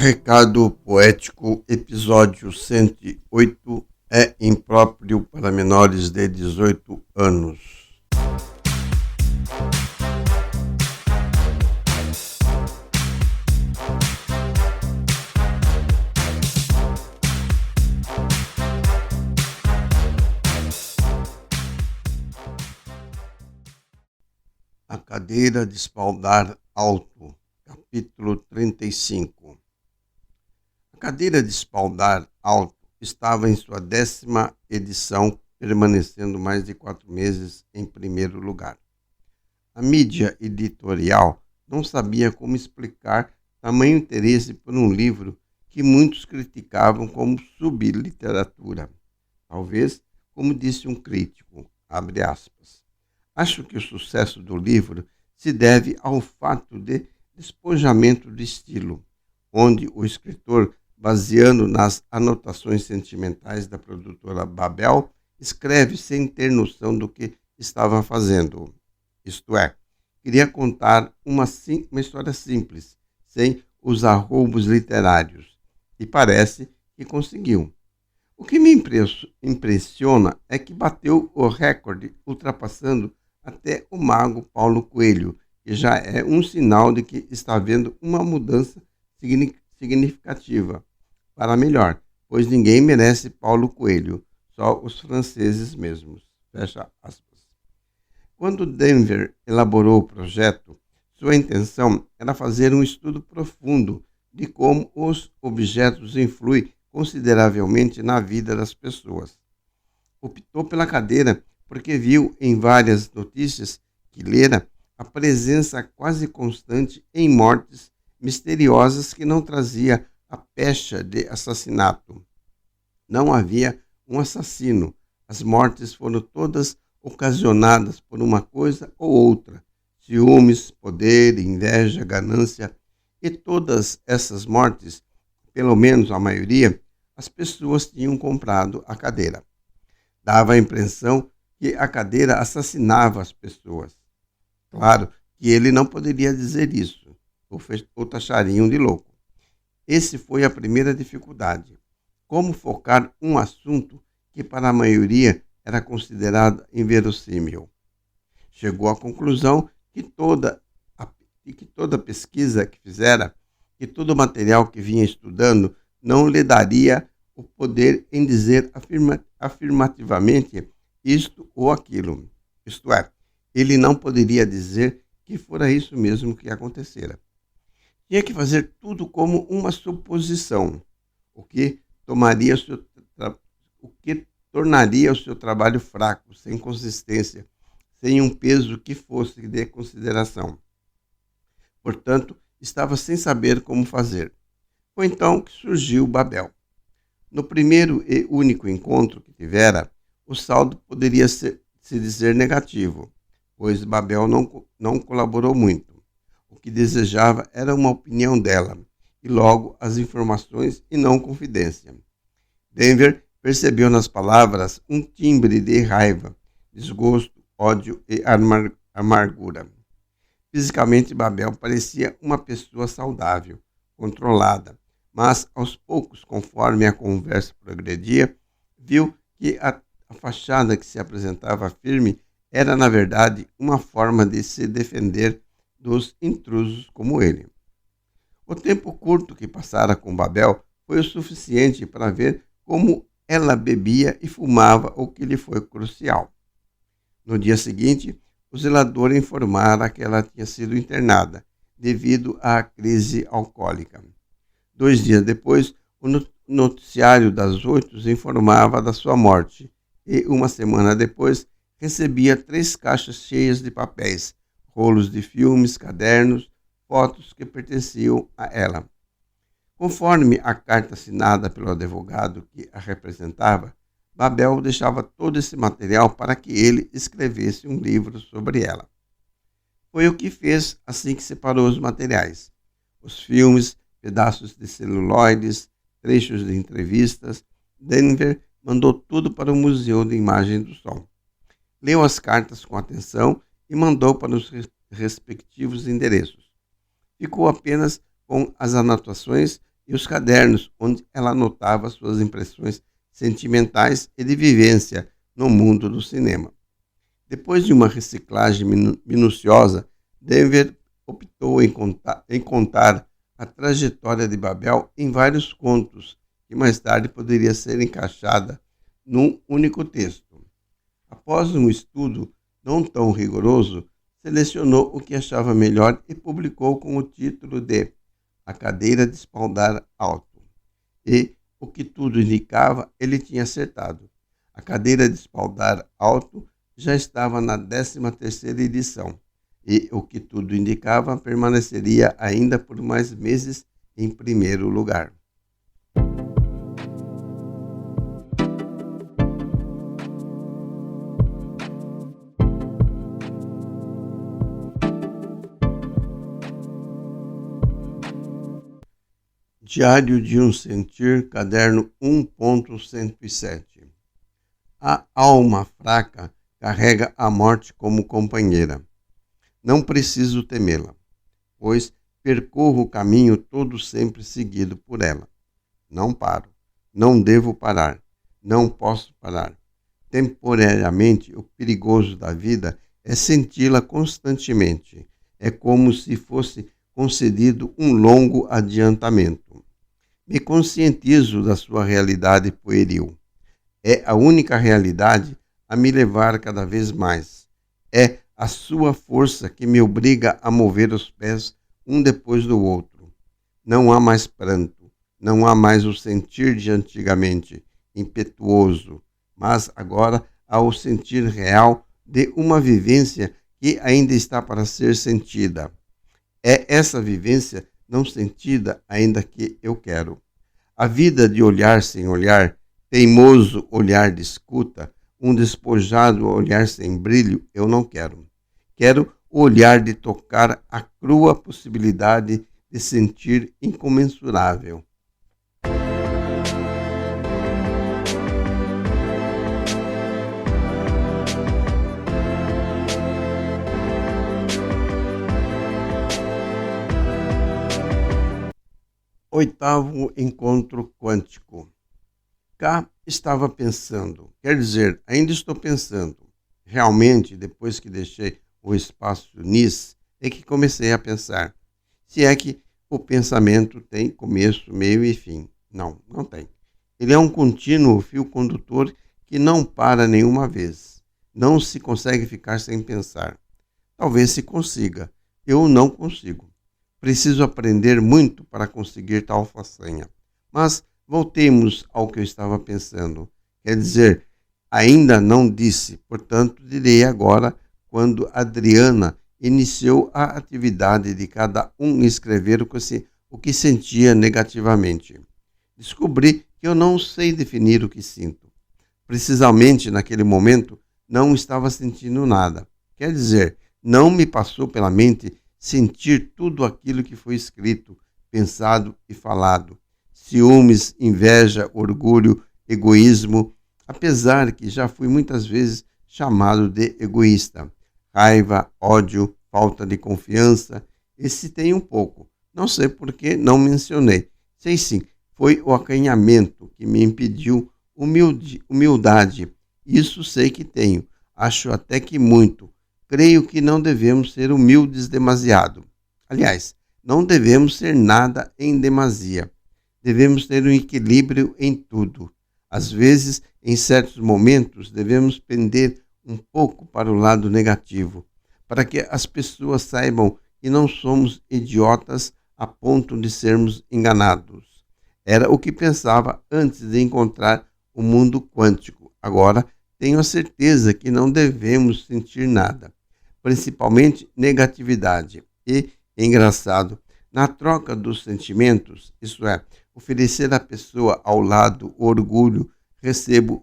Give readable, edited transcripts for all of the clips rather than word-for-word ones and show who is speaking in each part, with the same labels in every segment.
Speaker 1: Recado poético, episódio 108, é impróprio para menores de 18 anos. A cadeira de espaldar alto, capítulo 35. A cadeira de espaldar alto estava em sua 10ª edição, permanecendo mais de 4 meses em primeiro lugar. A mídia editorial não sabia como explicar tamanho interesse por um livro que muitos criticavam como subliteratura. Talvez, como disse um crítico, abre aspas, acho que o sucesso do livro se deve ao fato de despojamento de estilo, onde o escritor, baseando nas anotações sentimentais da produtora Babel, escreve sem ter noção do que estava fazendo. Isto é, queria contar uma história simples, sem os arroubos literários, e parece que conseguiu. O que me impressiona é que bateu o recorde, ultrapassando até o mago Paulo Coelho, que já é um sinal de que está havendo uma mudança significativa para melhor, pois ninguém merece Paulo Coelho, só os franceses mesmos. Fecha aspas. Quando Denver elaborou o projeto, sua intenção era fazer um estudo profundo de como os objetos influem consideravelmente na vida das pessoas. Optou pela cadeira porque viu em várias notícias que lera a presença quase constante em mortes misteriosas que não trazia a pecha de assassinato. Não havia um assassino. As mortes foram todas ocasionadas por uma coisa ou outra: ciúmes, poder, inveja, ganância. E todas essas mortes, pelo menos a maioria, as pessoas tinham comprado a cadeira. Dava a impressão que a cadeira assassinava as pessoas. Claro que ele não poderia dizer isso, ou taxariam de louco. Essa foi a primeira dificuldade. Como focar um assunto que para a maioria era considerado inverossímil. Chegou à conclusão que toda pesquisa que fizera, que todo material que vinha estudando, não lhe daria o poder em dizer afirmativamente isto ou aquilo. Isto é, ele não poderia dizer que fora isso mesmo que acontecera. Tinha que fazer tudo como uma suposição, o que tornaria o seu trabalho fraco, sem consistência, sem um peso que fosse de consideração. Portanto, estava sem saber como fazer. Foi então que surgiu Babel. No primeiro e único encontro que tivera, o saldo poderia se dizer negativo, pois Babel não colaborou muito. O que desejava era uma opinião dela, e logo as informações e não confidência. Denver percebeu nas palavras um timbre de raiva, desgosto, ódio e amargura. Fisicamente, Babel parecia uma pessoa saudável, controlada, mas aos poucos, conforme a conversa progredia, viu que a fachada que se apresentava firme era, na verdade, uma forma de se defender dos intrusos como ele. O tempo curto que passara com Babel foi o suficiente para ver como ela bebia e fumava, o que lhe foi crucial. No dia seguinte, o zelador informara que ela tinha sido internada devido à crise alcoólica. 2 dias depois, o noticiário das 8 informava da sua morte e, uma semana depois, recebia 3 caixas cheias de papéis, rolos de filmes, cadernos, fotos que pertenciam a ela. Conforme a carta assinada pelo advogado que a representava, Babel deixava todo esse material para que ele escrevesse um livro sobre ela. Foi o que fez assim que separou os materiais. Os filmes, pedaços de celuloides, trechos de entrevistas. Denver mandou tudo para o Museu de Imagem do Som. Leu as cartas com atenção e mandou para os respectivos endereços. Ficou apenas com as anotações e os cadernos onde ela anotava suas impressões sentimentais e de vivência no mundo do cinema. Depois de uma reciclagem minuciosa, Denver optou em contar a trajetória de Babel em vários contos, que mais tarde poderia ser encaixada num único texto. Após um estudo não tão rigoroso, selecionou o que achava melhor e publicou com o título de A Cadeira de Espaldar Alto. E, o que tudo indicava, ele tinha acertado. A Cadeira de Espaldar Alto já estava na 13ª edição, e, o que tudo indicava, permaneceria ainda por mais meses em primeiro lugar. Diário de um Sentir, caderno 1.107. A alma fraca carrega a morte como companheira. Não preciso temê-la, pois percorro o caminho todo sempre seguido por ela. Não paro, não devo parar, não posso parar. Temporariamente, o perigoso da vida é senti-la constantemente. É como se fosse concedido um longo adiantamento. Me conscientizo da sua realidade pueril. É a única realidade a me levar cada vez mais. É a sua força que me obriga a mover os pés um depois do outro. Não há mais pranto, não há mais o sentir de antigamente, impetuoso, mas agora há o sentir real de uma vivência que ainda está para ser sentida. É essa vivência não sentida ainda que eu quero. A vida de olhar sem olhar, teimoso olhar de escuta, um despojado olhar sem brilho, eu não quero. Quero o olhar de tocar a crua possibilidade de sentir incomensurável. Oitavo encontro quântico. Cá estava pensando, quer dizer, ainda estou pensando. Realmente, depois que deixei o espaço NIS, é que comecei a pensar. Se é que o pensamento tem começo, meio e fim. Não, não tem. Ele é um contínuo fio condutor que não para nenhuma vez. Não se consegue ficar sem pensar. Talvez se consiga. Eu não consigo. Preciso aprender muito para conseguir tal façanha. Mas voltemos ao que eu estava pensando. Quer dizer, ainda não disse, portanto, direi agora, quando Adriana iniciou a atividade de cada um escrever o que sentia negativamente. Descobri que eu não sei definir o que sinto. Precisamente naquele momento, não estava sentindo nada. Quer dizer, não me passou pela mente sentir tudo aquilo que foi escrito, pensado e falado. Ciúmes, inveja, orgulho, egoísmo, apesar que já fui muitas vezes chamado de egoísta. Raiva, ódio, falta de confiança, esse tem um pouco. Não sei por que não mencionei. Sei sim, foi o acanhamento que me impediu humildade. Isso sei que tenho, acho até que muito. Creio que não devemos ser humildes demasiado. Aliás, não devemos ser nada em demasia. Devemos ter um equilíbrio em tudo. Às vezes, em certos momentos, devemos pender um pouco para o lado negativo, para que as pessoas saibam que não somos idiotas a ponto de sermos enganados. Era o que pensava antes de encontrar o mundo quântico. Agora, tenho a certeza que não devemos sentir nada, principalmente negatividade. E, engraçado, na troca dos sentimentos, isto é, oferecer à pessoa ao lado o orgulho, recebo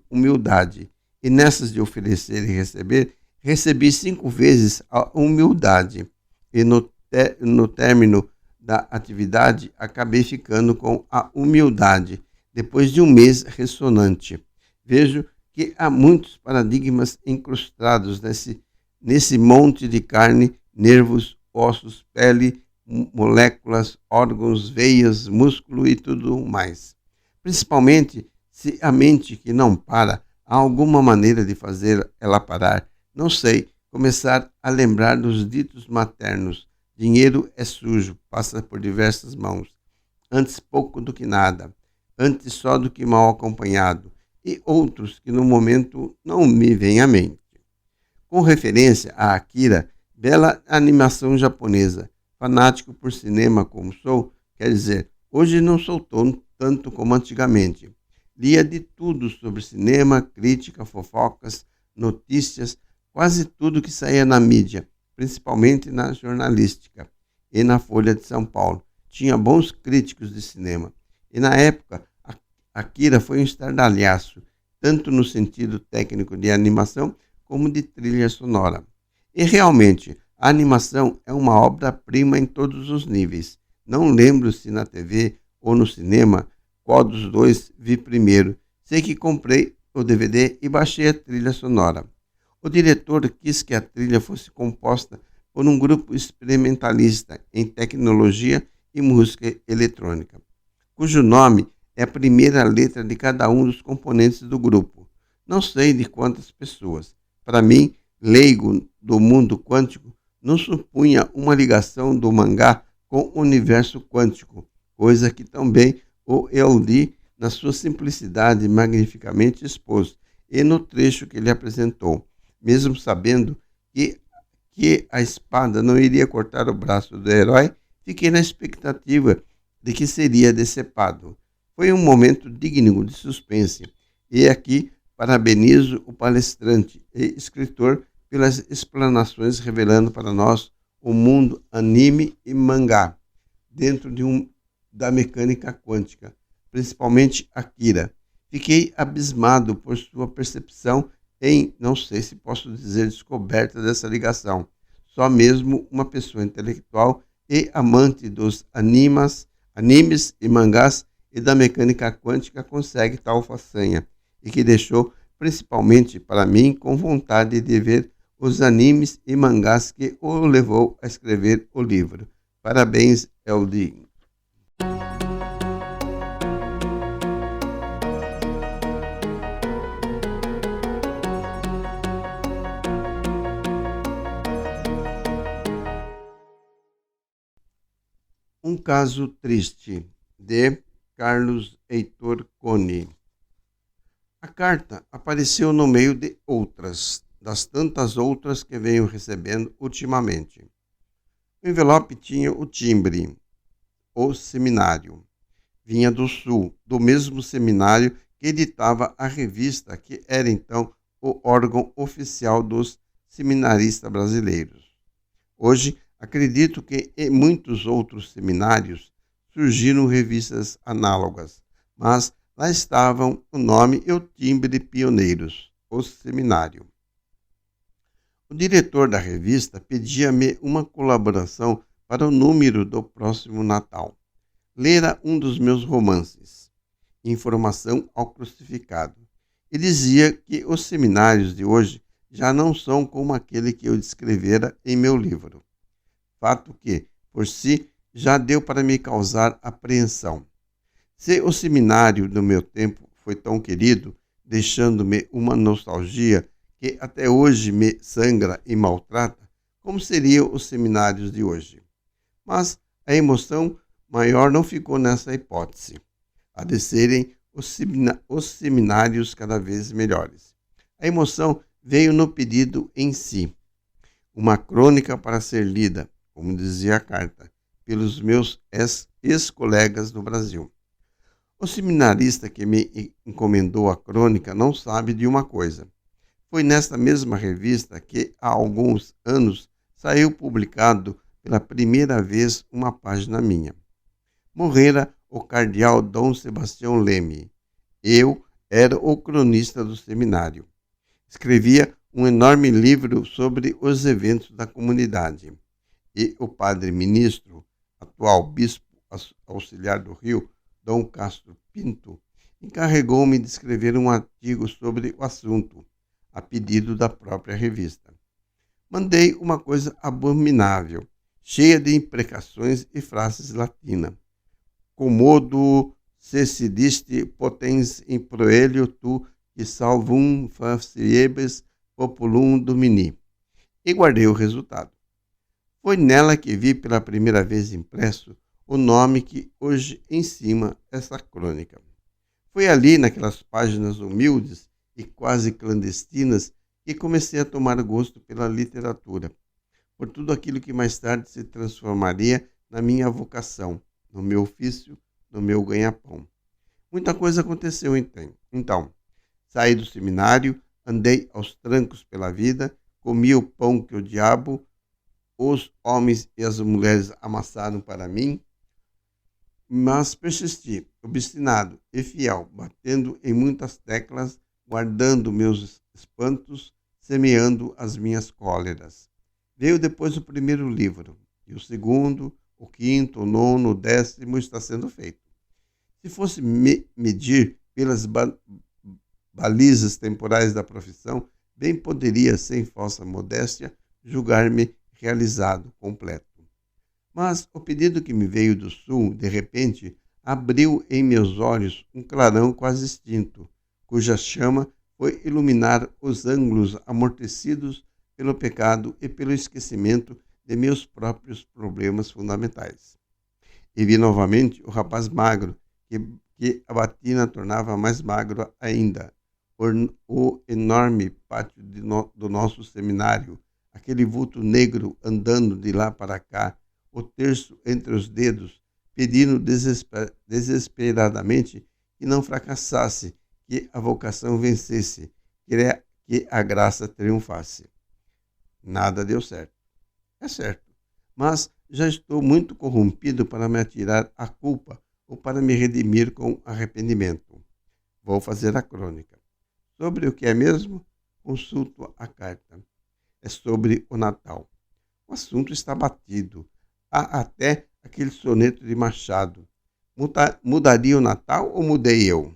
Speaker 1: humildade. E nessas de oferecer e receber, recebi 5 vezes a humildade. E no término da atividade, acabei ficando com a humildade, depois de um mês ressonante. Vejo que há muitos paradigmas incrustados nesse monte de carne, nervos, ossos, pele, moléculas, órgãos, veias, músculo e tudo mais. Principalmente se a mente que não para, há alguma maneira de fazer ela parar. Não sei, começar a lembrar dos ditos maternos. Dinheiro é sujo, passa por diversas mãos. Antes pouco do que nada, antes só do que mal acompanhado, e outros que no momento não me vêm à mente. Com referência a Akira, bela animação japonesa, fanático por cinema como sou, quer dizer, hoje não sou tanto como antigamente. Lia de tudo sobre cinema, crítica, fofocas, notícias, quase tudo que saía na mídia, principalmente na jornalística e na Folha de São Paulo. Tinha bons críticos de cinema. E na época, Akira foi um estardalhaço, tanto no sentido técnico de animação como de trilha sonora. E realmente, a animação é uma obra-prima em todos os níveis. Não lembro se na TV ou no cinema, qual dos dois vi primeiro. Sei que comprei o DVD e baixei a trilha sonora. O diretor quis que a trilha fosse composta por um grupo experimentalista em tecnologia e música eletrônica, cujo nome é a primeira letra de cada um dos componentes do grupo. Não sei de quantas pessoas. Para mim, leigo do mundo quântico, não supunha uma ligação do mangá com o universo quântico, coisa que também o Eldi, na sua simplicidade, magnificamente expôs, e no trecho que ele apresentou, mesmo sabendo que a espada não iria cortar o braço do herói, fiquei na expectativa de que seria decepado. Foi um momento digno de suspense, e aqui parabenizo o palestrante e escritor pelas explanações revelando para nós o mundo anime e mangá, dentro da mecânica quântica, principalmente Akira. Fiquei abismado por sua percepção em, não sei se posso dizer, descoberta dessa ligação. Só mesmo uma pessoa intelectual e amante dos animes e mangás e da mecânica quântica consegue tal façanha, e que deixou, principalmente para mim, com vontade de ver os animes e mangás que o levou a escrever o livro. Parabéns, LD. Um caso triste, de Carlos Heitor Cone. A carta apareceu no meio de outras, das tantas outras que venho recebendo ultimamente. O envelope tinha o timbre, o seminário. Vinha do Sul, do mesmo seminário que editava a revista que era então o órgão oficial dos seminaristas brasileiros. Hoje, acredito que em muitos outros seminários surgiram revistas análogas, mas lá estavam o nome e o timbre de pioneiros, o seminário. O diretor da revista pedia-me uma colaboração para o número do próximo Natal. Lera um dos meus romances, Informação ao Crucificado, e dizia que os seminários de hoje já não são como aquele que eu descrevera em meu livro. Fato que, por si, já deu para me causar apreensão. Se o seminário do meu tempo foi tão querido, deixando-me uma nostalgia que até hoje me sangra e maltrata, como seriam os seminários de hoje? Mas a emoção maior não ficou nessa hipótese, a de serem os seminários cada vez melhores. A emoção veio no pedido em si, uma crônica para ser lida, como dizia a carta, pelos meus ex-colegas do Brasil. O seminarista que me encomendou a crônica não sabe de uma coisa. Foi nesta mesma revista que, há alguns anos, saiu publicado pela primeira vez uma página minha. Morrera o cardeal Dom Sebastião Leme. Eu era o cronista do seminário. Escrevia um enorme livro sobre os eventos da comunidade. E o padre ministro, atual bispo auxiliar do Rio, Dom Castro Pinto, encarregou-me de escrever um artigo sobre o assunto, a pedido da própria revista. Mandei uma coisa abominável. cheia de imprecações e frases latinas. Comodo cessidiste potens in proelio tu, que salvum faciebes populum domini. E guardei o resultado. Foi nela que vi pela primeira vez impresso o nome que hoje encima essa crônica. Foi ali, naquelas páginas humildes e quase clandestinas, que comecei a tomar gosto pela literatura, por tudo aquilo que mais tarde se transformaria na minha vocação, no meu ofício, no meu ganha-pão. Muita coisa aconteceu então. Saí do seminário, andei aos trancos pela vida, comi o pão que o diabo, os homens e as mulheres amassaram para mim, mas persisti, obstinado e fiel, batendo em muitas teclas, guardando meus espantos, semeando as minhas cóleras. Veio depois o primeiro livro, e o segundo, o quinto, o nono, o 10º está sendo feito. Se fosse medir pelas balizas temporais da profissão, bem poderia, sem falsa modéstia, julgar-me realizado, completo. Mas o pedido que me veio do sul, de repente, abriu em meus olhos um clarão quase extinto, cuja chama foi iluminar os ângulos amortecidos pelo pecado e pelo esquecimento de meus próprios problemas fundamentais. E vi novamente o rapaz magro, que a batina tornava mais magro ainda, o enorme pátio do nosso seminário, aquele vulto negro andando de lá para cá, o terço entre os dedos, pedindo desesperadamente que não fracassasse, que a vocação vencesse, que a graça triunfasse. Nada deu certo. É certo, mas já estou muito corrompido para me atirar a culpa ou para me redimir com arrependimento. Vou fazer a crônica. Sobre o que é mesmo? Consulto a carta. É sobre o Natal. O assunto está batido. Há até aquele soneto de Machado. Mudaria o Natal ou mudei eu?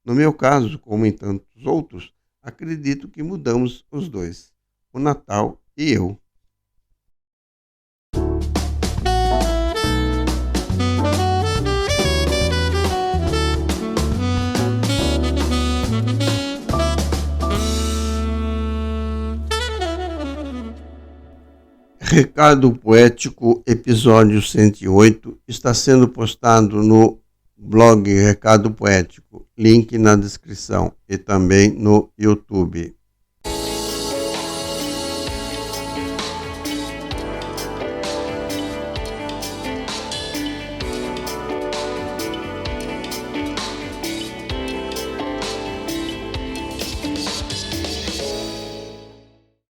Speaker 1: No meu caso, como em tantos outros, acredito que mudamos os dois, o Natal e eu. Recado Poético, episódio 108, está sendo postado no blog Recado Poético, link na descrição e também no YouTube.